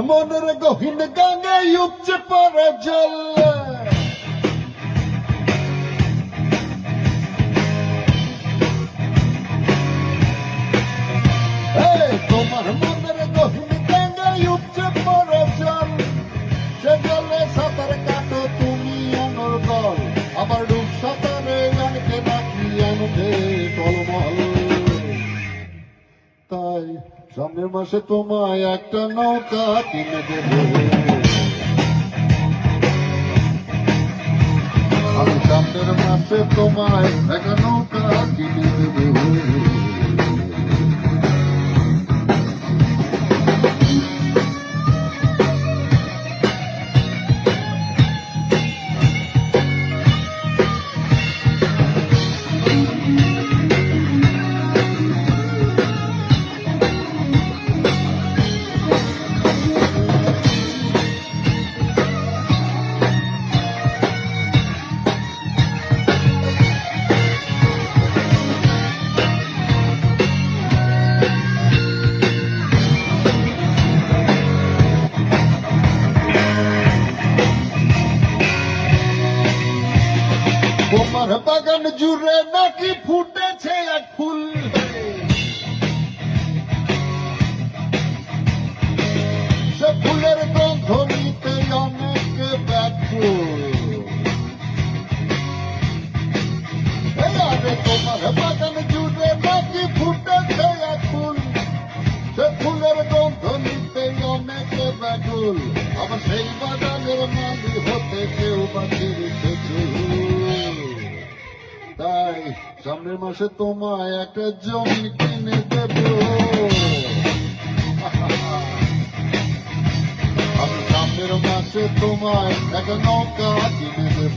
মনের গহীন গাঙ্গে উপচে পড়ে জল তোমার মনের গহীন গাঙ্গে উপচে পড়ে জল সে জলে সাঁতার কাটো তুমি অনর্গল আবার ডুব সাঁতারে অনেকে নাকি আনবে টলমল তাই সামনের মাসে তোমায় একটা নৌকা কিনে দেবে আমি সামনের মাসে তোমায় একটা নৌকা কিনে দেবে তোমার বাগান জুড়ে নাকি ফুটেছে এক ফুল সে ফুলের গন্ধ নিতে অনেকে ব্যাকুল আরে তোমার বাগান জুড়ে নাকি ফুটেছে এক ফুল সে ফুলের গন্ধ নিতে অনেকে ব্যাকুল আবার সেই বাগানের মালি হতে কেউ বাঁচিয়েছে তাই সামনের মাসে তোমায় একটা জমি কিনে দেব আমি সামনের মাসে তোমায় একটা নৌকা কিনে দেব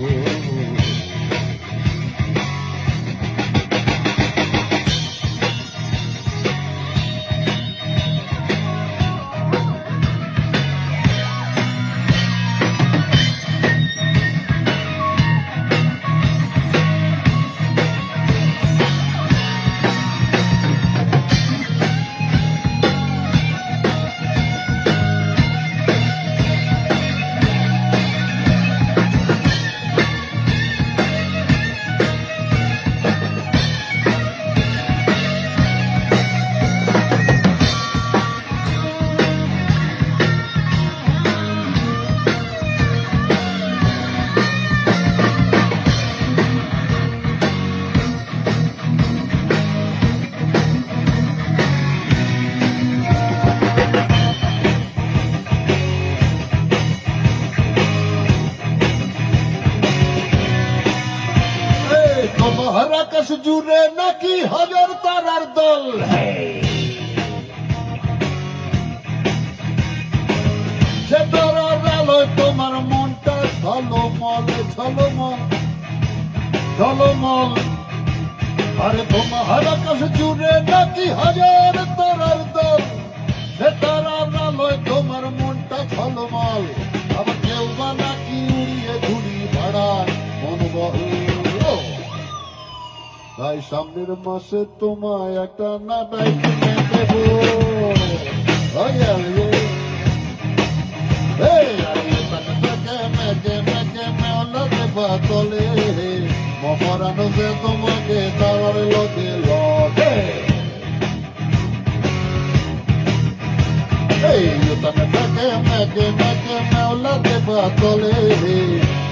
তোমার আকাশ জুড়ে নাকি হাজার তারার দল সে তারার আলোয় তোমার মনটা ঝলমল ঝলমল ঝলমল আরে তোমার আকাশ জুড়ে নাকি হাজার তারার দল সে তারার আলোয় তোমার মনটা ঝলমল আবার কেউ বা নাকি উড়িয়ে ঘুরি ভাড়ায় মনোবল তাই সামনের মাসে তোমায় একটা নাটাই কিনে দেব তলে মরানো যে তোমাকে তার লগে লগে মেলা দেবা তলে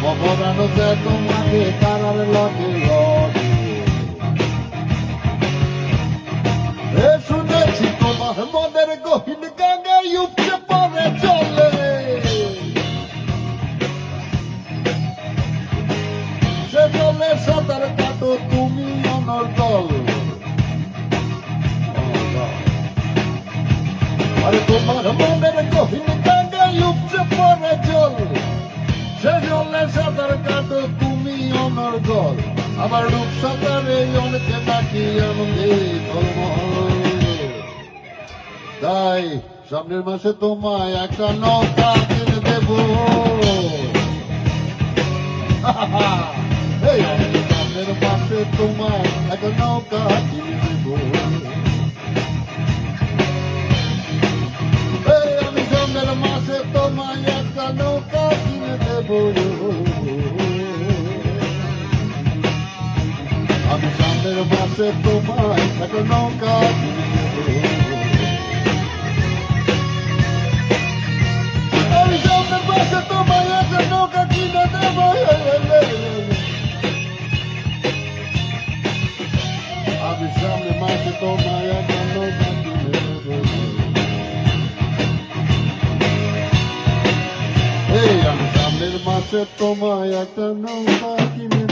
মরানো যে তোমাকে তার লগে লগে শুনেছি তোমার মনের গহীন গাঙ্গে উপচে পড়ে চলে সে জলে সাঁতার কাটো তুমি অনর্গল আরে তোমার মনের গহীন গাঙ্গে উপচে পড়ে জল সে জলে সাঁতার কাটো তুমি অনর্গল আবার ডুব সাঁতারে অনেকে নাকি আনন্দে তাই সামনের মাসে তোমায় একটা নৌকা কিনে দেব সামনের মাসে তোমায় একটা নৌকা কিনে দেব আমি সামনের মাসে দেব। আমি সামনের মাসে তোমায় একটা নৌকা কিনে দেব। আমি সামনের মাসে তোমায় একটা নৌকা কিনে দেব। আমি সামনের মাসে তোমায় একটা নৌকা কিনে দেব। এই আমি সামনের মাসে তোমায় একটা নৌকা কিনে